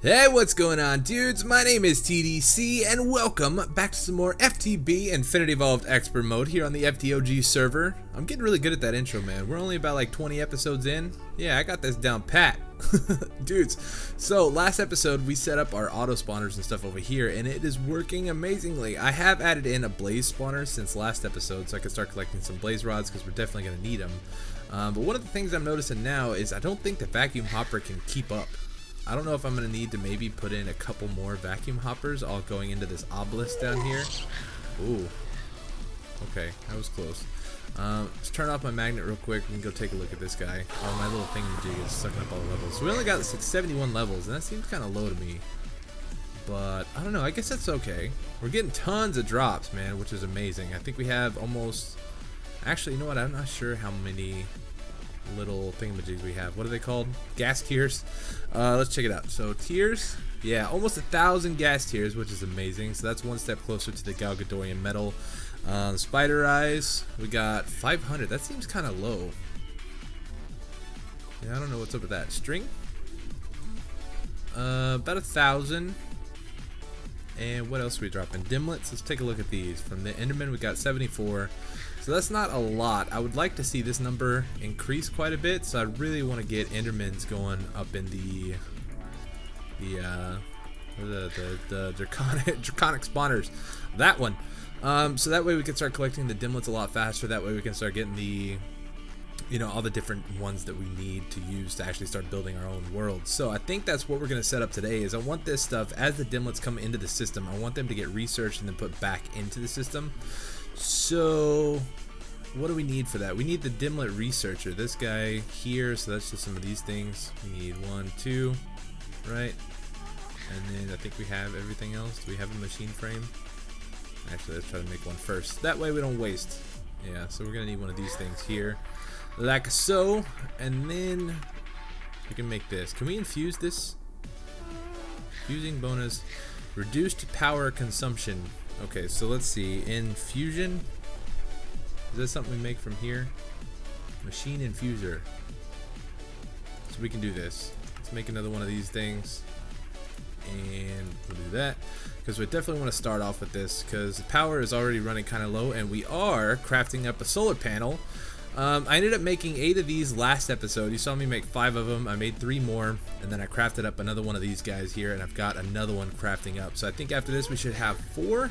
Hey, what's going on, dudes? My name is TDC, and welcome back to some more FTB Infinity Evolved Expert Mode here on the FTOG server. I'm getting really good at that intro, man. We're only about like 20 episodes in. Yeah, I got this down pat. Dudes, so last episode we set up our auto spawners and stuff over here, and it is working amazingly. I have added in a blaze spawner since last episode, so I can start collecting some blaze rods because we're definitely going to need them. But one of the things I'm noticing now is I don't think the vacuum hopper can keep up. I don't know if I'm going to need to maybe put in a couple more vacuum hoppers all going into this obelisk down here. Ooh. Okay, that was close. Let's turn off my magnet real quick. We can go take a look at this guy. Oh, my little thingamajig is sucking up all the levels. So we only got 71 levels, and that seems kind of low to me. But, I don't know. I guess that's okay. We're getting tons of drops, man, which is amazing. I think we have almost... Actually, you know what? I'm not sure how many... little thingamajigs we have. What are they called? Gas tiers. Let's check it out. So tiers, yeah, almost 1,000 gas tiers, which is amazing. So that's one step closer to the Galgadorian metal. Spider eyes, we got 500. That seems kind of low. Yeah, I don't know what's up with that. String, about 1,000. And what else are we dropping? Dimlets. Let's take a look at these. From the Enderman, we got 74. So that's not a lot. I would like to see this number increase quite a bit. So I really want to get Endermans going up in the draconic spawners. That one. So that way we can start collecting the Dimlets a lot faster. That way we can start getting the, you know, all the different ones that we need to use to actually start building our own world. So I think that's what we're going to set up today. Is I want this stuff, as the Dimlets come into the system, I want them to get researched and then put back into the system. So what do we need for that? We need the Dimlet researcher, this guy here. So that's just some of these things. We need 1, 2, right? And then I think we have everything else. Do we have a machine frame? Actually, let's try to make one first. That way we don't waste. Yeah, so we're gonna need one of these things here, like so. And then we can make this. Can we infuse this? Fusing bonus, reduced power consumption. Okay, so let's see. Infusion. Is that something we make from here? Machine infuser. So we can do this. Let's make another one of these things. And we'll do that. Because we definitely want to start off with this. Because the power is already running kind of low. And we are crafting up a solar panel. I ended up making 8 of these last episode. You saw me make 5 of them. I made 3 more. And then I crafted up another one of these guys here. And I've got another one crafting up. So I think after this we should have 4.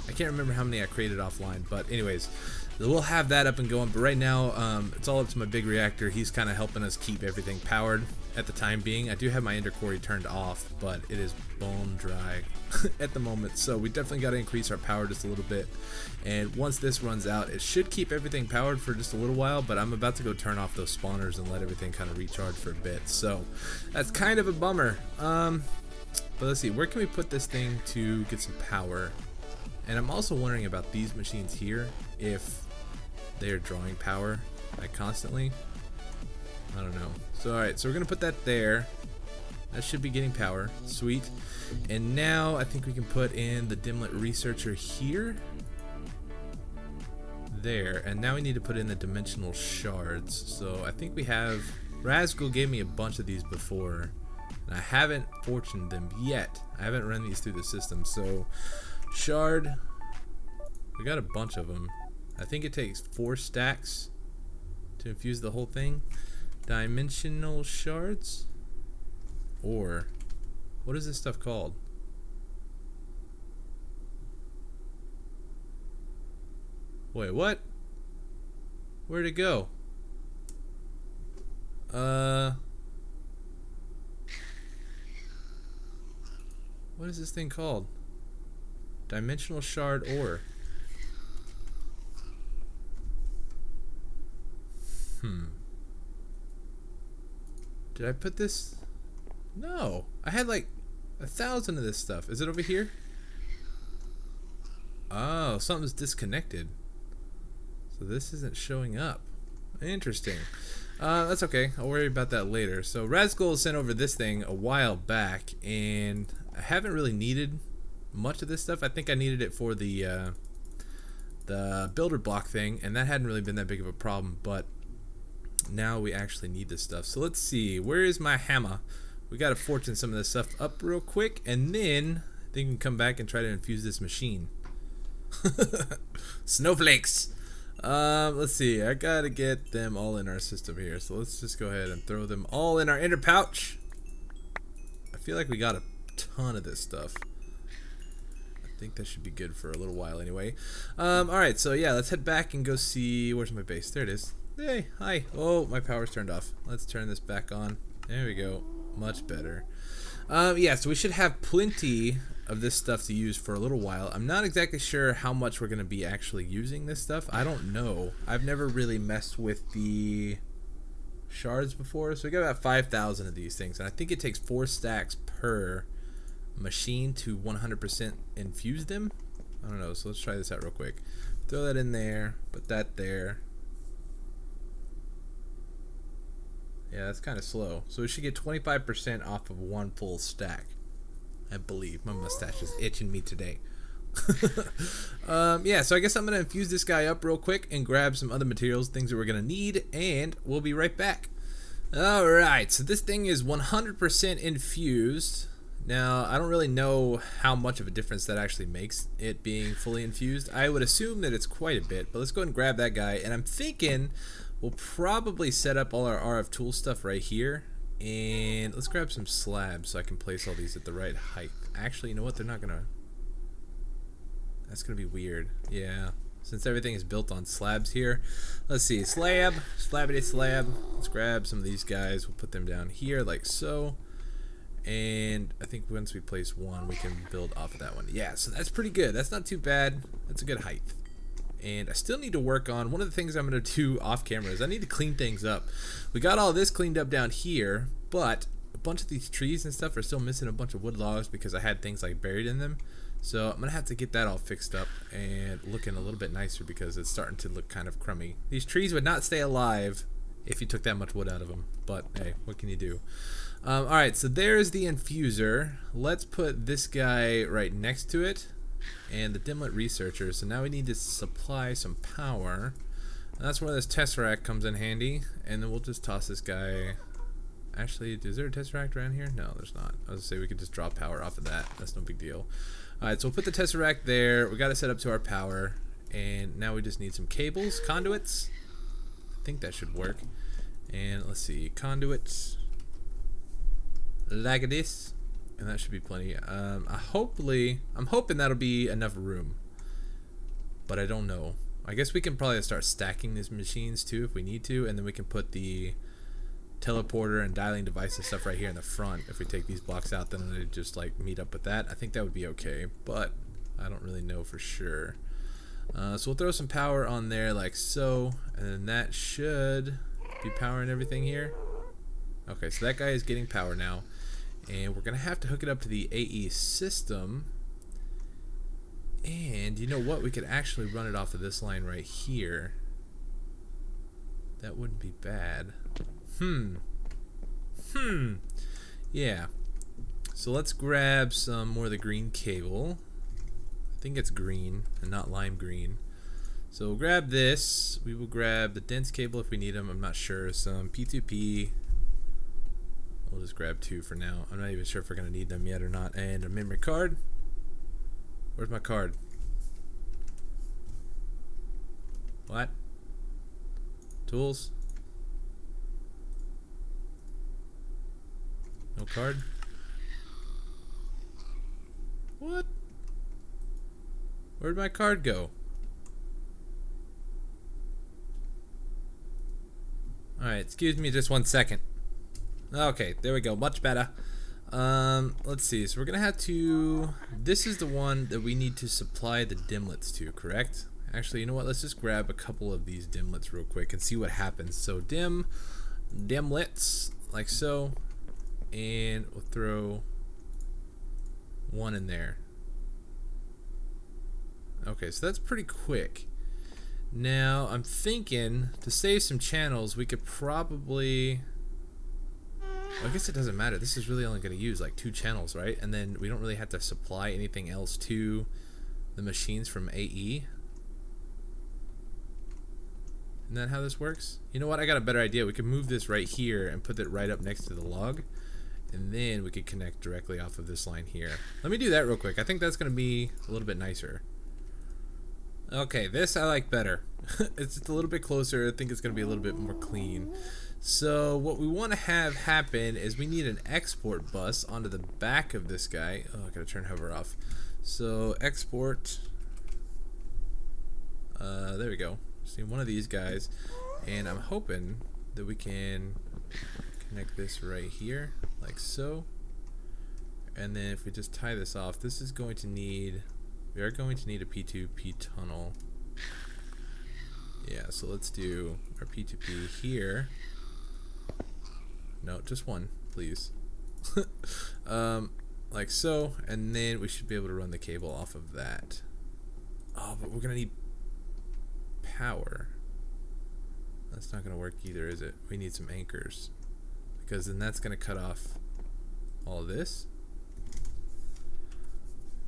I can't remember how many I created offline, but anyways, we'll have that up and going. But right now, it's all up to my big reactor. He's kind of helping us keep everything powered at the time being. I do have my ender quarry turned off, but it is bone dry at the moment. So we definitely got to increase our power just a little bit. And once this runs out, it should keep everything powered for just a little while. But I'm about to go turn off those spawners and let everything kind of recharge for a bit. So that's kind of a bummer. But let's see, where can we put this thing to get some power? And I'm also wondering about these machines here, if they are drawing power like constantly. I don't know. So alright, so we're gonna put that there. That should be getting power. Sweet. And now I think we can put in the Dimlet researcher here. There. And now we need to put in the dimensional shards. So I think we have... Razgul gave me a bunch of these before, and I haven't fortuned them yet. I haven't run these through the system. So shard, we got a bunch of them. I think it takes 4 stacks to infuse the whole thing. Dimensional shards, or what is this stuff called? Wait, what? Where'd it go? What is this thing called? Dimensional shard ore. Did I put this? No. I had like 1,000 of this stuff. Is it over here? Oh, something's disconnected. So this isn't showing up. Interesting. That's okay. I'll worry about that later. So Razgul sent over this thing a while back, and I haven't really needed much of this stuff. I think I needed it for the builder block thing, and that hadn't really been that big of a problem, but now we actually need this stuff. So let's see, where is my hammer? we got to fortune some of this stuff up real quick, and then I think we can come back and try to infuse this machine. Snowflakes. Let's see. I gotta get them all in our system here, so let's just go ahead and throw them all in our inner pouch. I feel like we got a ton of this stuff. I think that should be good for a little while anyway. Alright, so yeah, let's head back and go see, where's my base? There it is. Hey, hi. Oh, my power's turned off. Let's turn this back on. There we go. Much better. Yeah, so we should have plenty of this stuff to use for a little while. I'm not exactly sure how much we're going to be actually using this stuff. I don't know. I've never really messed with the shards before, so we got about 5,000 of these things, and I think it takes 4 stacks per machine to 100% infuse them. I don't know, so let's try this out real quick. Throw that in there, put that there. Yeah, that's kind of slow. So we should get 25% off of 1 full stack, I believe. My mustache is itching me today. Yeah, so I guess I'm going to infuse this guy up real quick and grab some other materials, things that we're going to need, and we'll be right back. Alright, so this thing is 100% infused. Now, I don't really know how much of a difference that actually makes, it being fully infused. I would assume that it's quite a bit, but let's go ahead and grab that guy, and I'm thinking we'll probably set up all our RF tool stuff right here, and let's grab some slabs so I can place all these at the right height. Actually, you know what? They're not gonna... That's gonna be weird. Yeah, since everything is built on slabs here. Let's see, slab, slabbity slab. Let's grab some of these guys. We'll put them down here like so. And I think once we place one, we can build off of that one. Yeah, so that's pretty good. That's not too bad. That's a good height. And I still need to work on one of the things I'm going to do off camera is I need to clean things up. We got all this cleaned up down here, but a bunch of these trees and stuff are still missing a bunch of wood logs because I had things like buried in them. So I'm going to have to get that all fixed up and looking a little bit nicer because it's starting to look kind of crummy. These trees would not stay alive if you took that much wood out of them, but hey, what can you do? Alright, so there's the infuser. Let's put this guy right next to it and the DIMLET researcher. So now we need to supply some power. And that's where this tesseract comes in handy, and then we'll just toss this guy. Actually, is there a tesseract around here? No, there's not. I was gonna say we could just draw power off of that. That's no big deal. Alright, so we'll put the tesseract there. We got to set up to our power, and now we just need some cables, conduits. I think that should work. And let's see, conduits like this, and that should be plenty. I'm hoping that'll be enough room, but I don't know. I guess we can probably start stacking these machines too if we need to, and then we can put the teleporter and dialing device and stuff right here in the front. If we take these blocks out, then they just like meet up with that. I think that would be okay, but I don't really know for sure. So we'll throw some power on there like so, and then that should be powering everything here. Okay, so that guy is getting power now, and we're gonna have to hook it up to the AE system. And you know what? We could actually run it off of this line right here. That wouldn't be bad. Yeah. So let's grab some more of the green cable. I think it's green and not lime green. So we'll grab this. We will grab the dense cable if we need them. I'm not sure. Some P2P. We'll just grab 2 for now. I'm not even sure if we're going to need them yet or not. And a memory card. Where's my card? What? Tools? No card? What? Where'd my card go? Alright, excuse me just 1 second. Okay, there we go. Much better. Let's see. So we're going to have to... This is the one that we need to supply the DIMLETs to, correct? Actually, you know what? Let's just grab a couple of these DIMLETs real quick and see what happens. So DIMLETs, like so. And we'll throw 1 in there. Okay, so that's pretty quick. Now, I'm thinking to save some channels, we could probably... I guess it doesn't matter. This is really only going to use like 2 channels, right? And then we don't really have to supply anything else to the machines from AE. Isn't that how this works? You know what? I got a better idea. We can move this right here and put it right up next to the log. And then we could connect directly off of this line here. Let me do that real quick. I think that's going to be a little bit nicer. Okay, this I like better. It's just a little bit closer. I think it's going to be a little bit more clean. So what we want to have happen is we need an export bus onto the back of this guy. Oh, I got to turn hover off. So export. There we go. See one of these guys. And I'm hoping that we can connect this right here, like so. And then if we just tie this off, this is going to need, we are going to need a P2P tunnel. Yeah, so let's do our P2P here. No, just one, please. Like so, and then we should be able to run the cable off of that. Oh, but we're gonna need power. That's not gonna work either, is it? We need some anchors, because then that's gonna cut off all of this.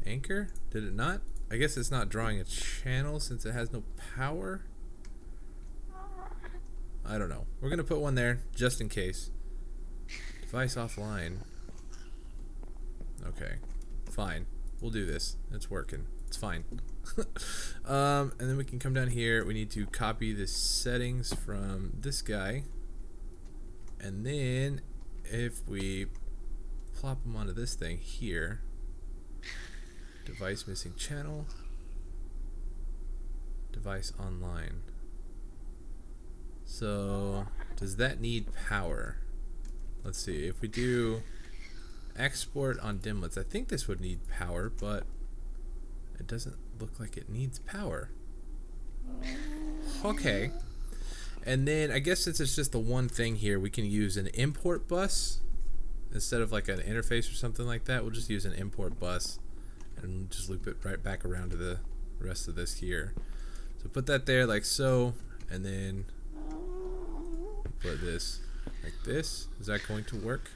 Anchor? Did it not? I guess it's not drawing a channel since it has no power. I don't know. We're gonna put one there just in case. Device offline. Okay, fine. We'll do this. It's working. It's fine. And then we can come down here. We need to copy the settings from this guy. And then if we plop them onto this thing here, device missing channel, device online. So does that need power? Let's see. If we do export on DIMLETs, I think this would need power, but it doesn't look like it needs power. Okay. And then I guess since it's just the one thing here, we can use an import bus instead of like an interface or something like that. We'll just use an import bus and just loop it right back around to the rest of this here. So put that there like so, and then put this like this. Is that going to work?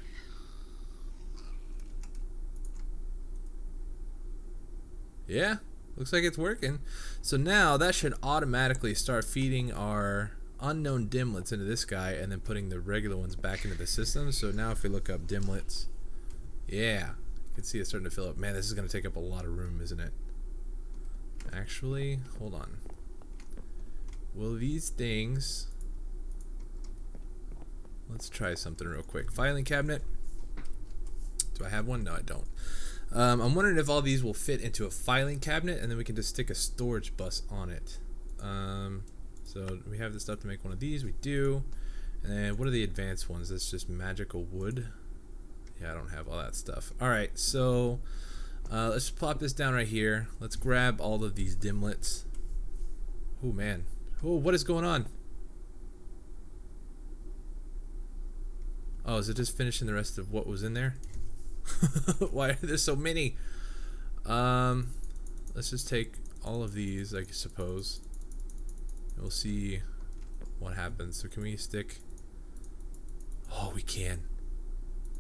Yeah, looks like it's working. So now that should automatically start feeding our unknown DIMLETs into this guy and then putting the regular ones back into the system. So now if we look up DIMLETs, yeah, you can see it's starting to fill up. Man, this is going to take up a lot of room, isn't it? Actually, hold on. Will these things... Let's try something real quick. Filing cabinet. Do I have one? No, I don't. I'm wondering if all these will fit into a filing cabinet, and then we can just stick a storage bus on it. So we have the stuff to make one of these. We do. And then what are the advanced ones? That's just magical wood. Yeah, I don't have all that stuff. All right, so let's just plop this down right here. Let's grab all of these DIMLETs. Oh man. Oh, what is going on? Oh, is it just finishing the rest of what was in there? Why are there so many? Let's just take all of these, I suppose. We'll see what happens. So can we stick... Oh, we can.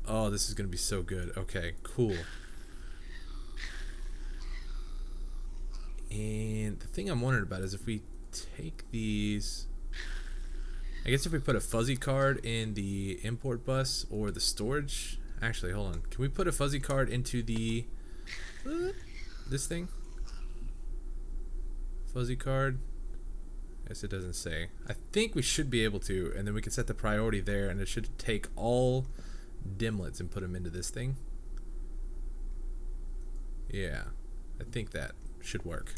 Oh, this is going to be so good. Okay, cool. And the thing I'm wondering about is if we take these... I guess if we put a fuzzy card in the import bus or the storage... Actually, hold on. Can we put a fuzzy card into the... this thing? Fuzzy card? I guess it doesn't say. I think we should be able to, and then we can set the priority there, and it should take all DIMLETs and put them into this thing. Yeah, I think that should work.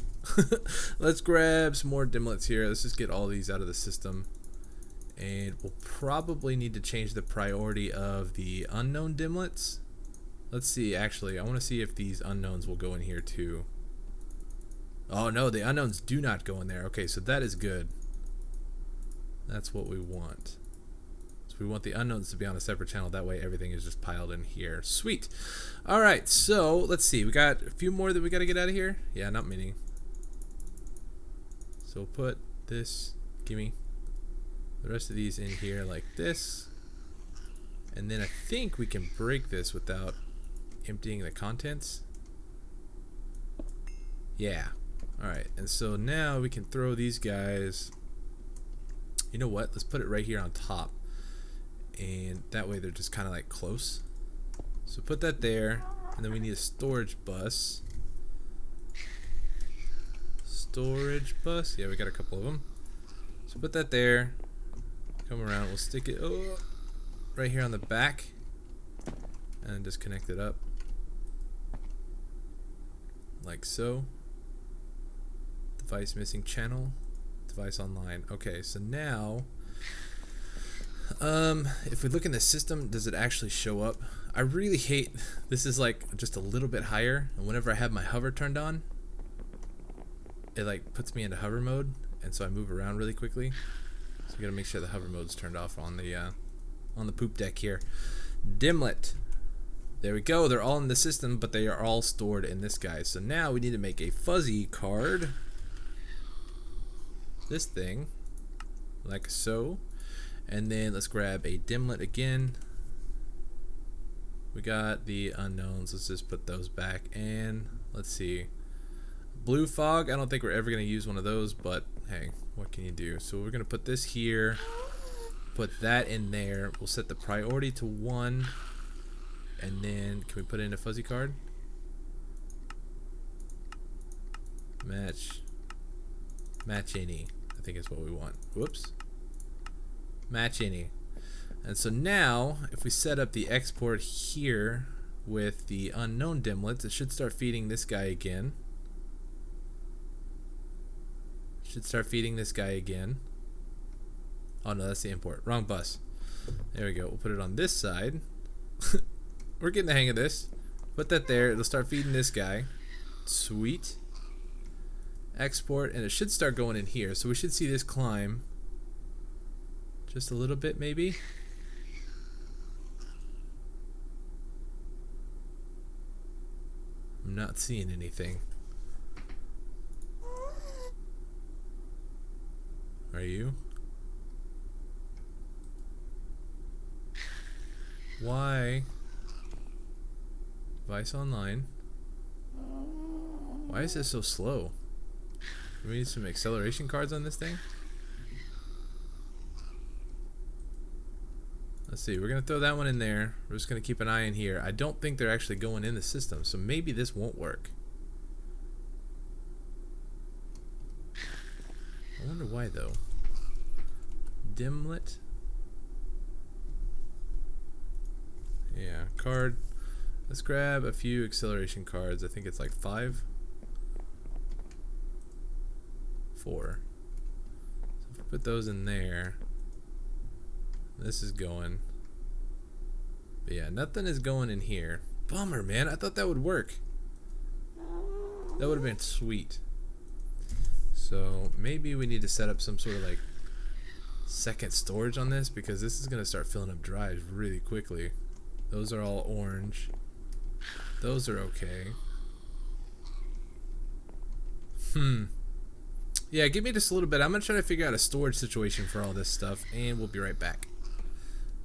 Let's grab some more DIMLETs here. Let's just get all these out of the system. And we'll probably need to change the priority of the unknown DIMLETs. Let's see, actually, I want to see if these unknowns will go in here too. Oh no, the unknowns do not go in there. Okay, so that is good. That's what we want. So we want the unknowns to be on a separate channel. That way everything is just piled in here. Sweet. Alright, so let's see. We got a few more that we got to get out of here. Yeah, not many. So we'll put this, gimme. The rest of these in here like this. And then I think we can break this without emptying the contents. Yeah. Alright, and so now we can throw these guys... You know what? Let's put it right here on top. And that way they're just kind of like close. So put that there, and then we need a storage bus. Storage bus, yeah, we got a couple of them. So put that there. Come around, we'll stick it right here on the back, and just connect it up like so. Device missing channel. Device online. Okay, so now if we look in the system, does it actually show up? I really hate this is like just a little bit higher, and whenever I have my hover turned on, it like puts me into hover mode, and so I move around really quickly. So we gotta make sure the hover mode's turned off on the poop deck here. DIMLET. There we go. They're all in the system, but they are all stored in this guy. So now we need to make a fuzzy card. This thing, like so. And then let's grab a DIMLET again. We got the unknowns. Let's just put those back. And let's see. Blue fog. I don't think we're ever going to use one of those, but hey, what can you do? So we're going to put this here. Put that in there. We'll set the priority to 1. And then, can we put in a fuzzy card? Match any, I think is what we want. Whoops. Match any. And so now, if we set up the export here with the unknown dimlets, it should start feeding this guy again. Should start feeding this guy again. Oh no, that's the import. Wrong bus. There we go. We'll put it on this side. We're getting the hang of this. Put that there. It'll start feeding this guy. Sweet. Export, and it should start going in here. So we should see this climb just a little bit, maybe. I'm not seeing anything. Are you? Why? Device online. Why is this so slow? Do we need some acceleration cards on this thing? Let's see, we're gonna throw that one in there. We're just gonna keep an eye in here. I don't think they're actually going in the system, so maybe this won't work. I wonder why though. DIMLET. Yeah, card. Let's grab a few acceleration cards. I think it's like 5. 4. So if we put those in there, this is going. But yeah, nothing is going in here. Bummer, man. I thought that would work. That would have been sweet. So maybe we need to set up some sort of like second storage on this, because this is going to start filling up drives really quickly. Those are all orange. Those are okay. Yeah, give me just a little bit. I'm going to try to figure out a storage situation for all this stuff, and we'll be right back.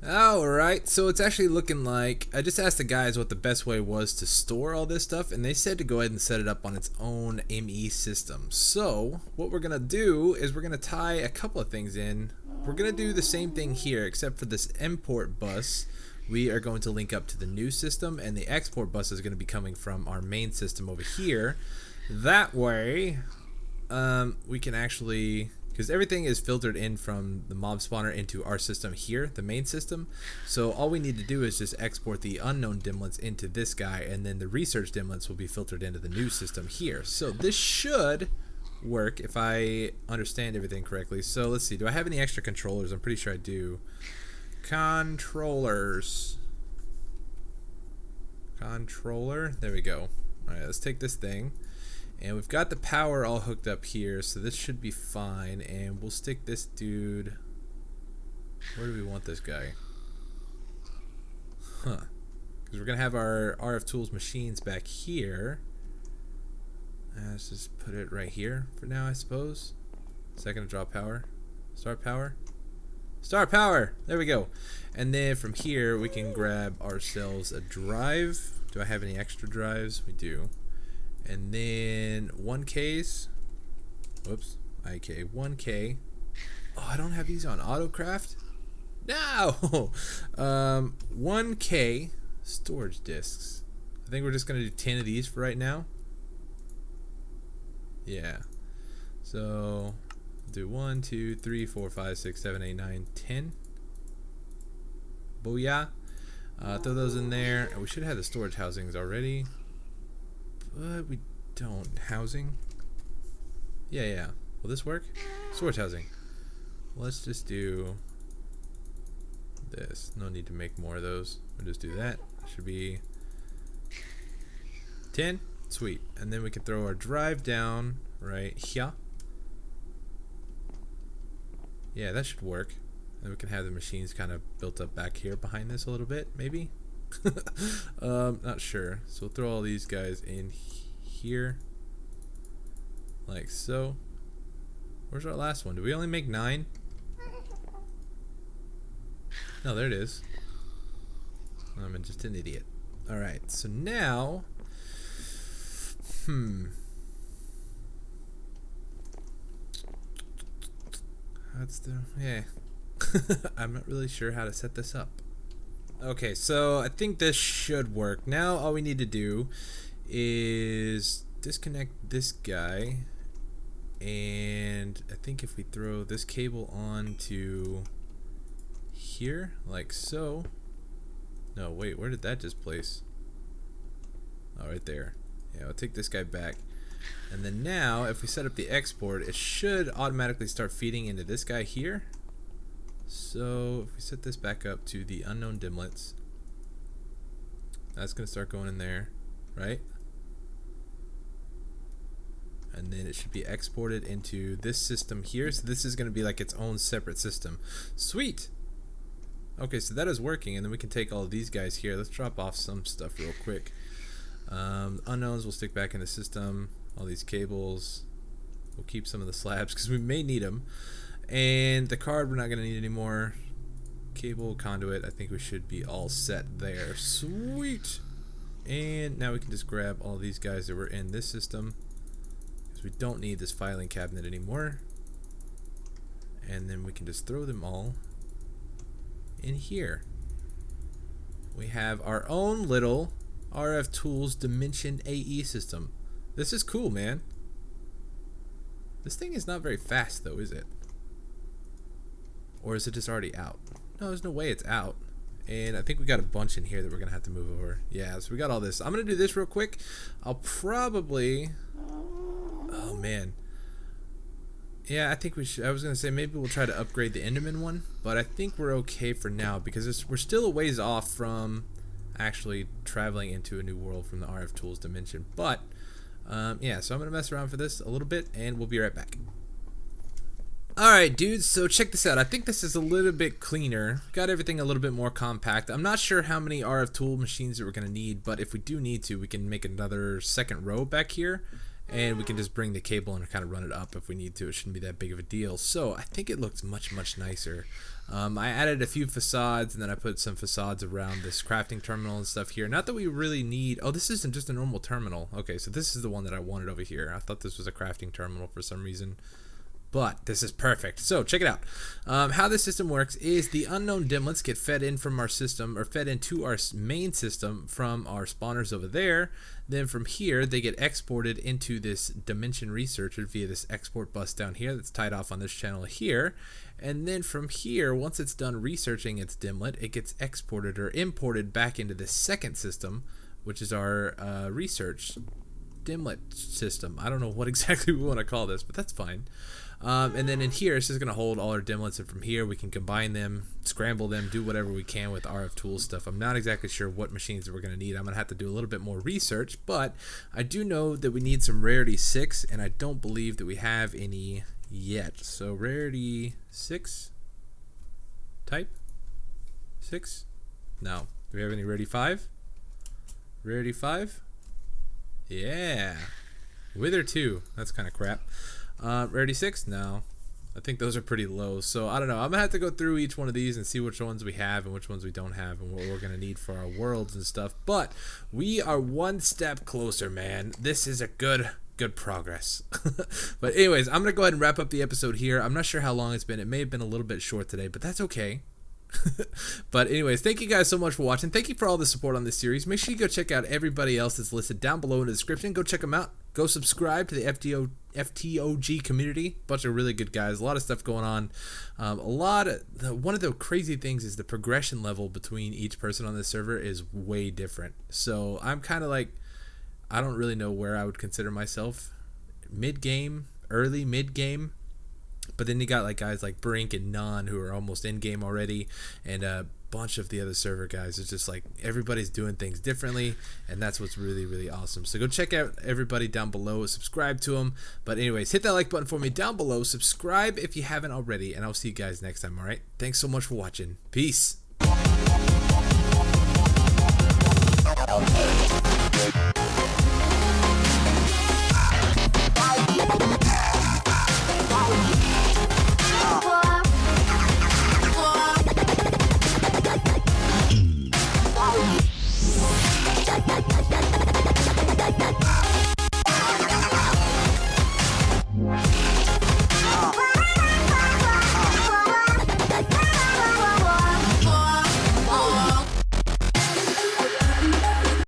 Alright, so it's actually looking like I just asked the guys what the best way was to store all this stuff, and they said to go ahead and set it up on its own ME system. So what we're going to do is we're going to tie a couple of things in. We're going to do the same thing here, except for this import bus. We are going to link up to the new system, and the export bus is going to be coming from our main system over here. That way, we can actually, because everything is filtered in from the mob spawner into our system here, the main system. So all we need to do is just export the unknown dimlets into this guy, and then the research dimlets will be filtered into the new system here. So this should work if I understand everything correctly. So let's see, do I have any extra controllers? I'm pretty sure I do. Controllers. Controller. There we go. Alright, let's take this thing. And we've got the power all hooked up here, so this should be fine. And we'll stick this dude. Where do we want this guy? Huh. Because we're going to have our RF Tools machines back here. Let's just put it right here for now, I suppose. Second to draw power. Start power. Start power! There we go. And then from here, we can grab ourselves a drive. Do I have any extra drives? We do. And then 1Ks. Whoops. IK 1K. Oh, I don't have these on autocraft? No! 1K Storage disks. I think we're just gonna do 10 of these for right now. Yeah. So do 1, 2, 3, 4, 5, 6, 7, 8, 9, 10. Booyah. Throw those in there. And we should have the storage housings already. But we don't. Housing? Yeah. Will this work? Storage housing. Let's just do this. No need to make more of those. We'll just do that. Should be 10. Sweet. And then we can throw our drive down right here. Yeah, that should work. And we can have the machines kind of built up back here behind this a little bit, maybe. Not sure. So we'll throw all these guys in here, like so. Where's our last one? Did we only make 9? No, there it is. I'm just an idiot. All right. So now, that's the I'm not really sure how to set this up. Okay, so I think this should work. Now all we need to do is disconnect this guy, and I think if we throw this cable on to here, like so. No, wait, where did that just place? Oh, right there. Yeah, I'll take this guy back. And then now, if we set up the export, it should automatically start feeding into this guy here. So if we set this back up to the unknown dimlets, that's going to start going in there, right? And then it should be exported into this system here. So this is going to be like its own separate system. Sweet! Okay, so that is working, and then we can take all of these guys here. Let's drop off some stuff real quick. Unknowns will stick back in the system. All these cables. We'll keep some of the slabs because we may need them. And the card we're not going to need anymore. Cable, conduit, I think we should be all set there. Sweet! And now we can just grab all these guys that were in this system, because we don't need this filing cabinet anymore. And then we can just throw them all in here. We have our own little RF Tools Dimension AE system. This is cool, man. This thing is not very fast though, is it? Or is it just already out? No, there's no way it's out. And I think we got a bunch in here that we're gonna have to move over. Yeah, so we got all this. I'm gonna do this real quick. I'll probably, oh man. Yeah, I think we should. I was gonna say maybe we'll try to upgrade the Enderman one, but I think we're okay for now because we're still a ways off from actually traveling into a new world from the RF Tools dimension. But yeah, so I'm gonna mess around for this a little bit, and we'll be right back. Alright dudes, so check this out. I think this is a little bit cleaner. Got everything a little bit more compact. I'm not sure how many RF tool machines that we're going to need, but if we do need to, we can make another second row back here, and we can just bring the cable and kind of run it up if we need to. It shouldn't be that big of a deal. So I think it looks much nicer. I added a few facades, and then I put some facades around this crafting terminal and stuff here. Not that we really need... Oh, this isn't just a normal terminal. Okay, so this is the one that I wanted over here. I thought this was a crafting terminal for some reason. But this is perfect. So check it out. How this system works is the unknown dimlets get fed in from our system, or fed into our main system from our spawners over there. Then from here they get exported into this dimension researcher via this export bus down here that's tied off on this channel here. And then from here, once it's done researching its dimlet, it gets exported or imported back into the second system, which is our research dimlet system. I don't know what exactly we want to call this, but that's fine. And then in here, it's just going to hold all our dimlets, and from here we can combine them, scramble them, do whatever we can with RF Tools stuff. I'm not exactly sure what machines that we're going to need. I'm going to have to do a little bit more research, but I do know that we need some Rarity 6, and I don't believe that we have any yet. So Rarity 6? Type? 6? No. Do we have any Rarity 5? Rarity 5? Yeah. Wither 2. That's kind of crap. Rarity 6? No. I think those are pretty low. So I don't know. I'm going to have to go through each one of these and see which ones we have and which ones we don't have and what we're going to need for our worlds and stuff. But we are one step closer, man. This is a good progress. But anyways, I'm going to go ahead and wrap up the episode here. I'm not sure how long it's been. It may have been a little bit short today, but that's okay. But anyways, thank you guys so much for watching. Thank you for all the support on this series. Make sure you go check out everybody else that's listed down below in the description. Go check them out. Go subscribe to the FTOG community. Bunch of really good guys. A lot of stuff going on. One of the crazy things is the progression level between each person on this server is way different. So I'm kind of like, I don't really know where I would consider myself. Mid-game, early mid-game. But then you got like guys like Brink and Non who are almost in game already, and a bunch of the other server guys. It's just like everybody's doing things differently, and that's what's really, really awesome. So go check out everybody down below, subscribe to them. But anyways, hit that like button for me down below, subscribe if you haven't already, and I'll see you guys next time. All right, thanks so much for watching. Peace. Okay.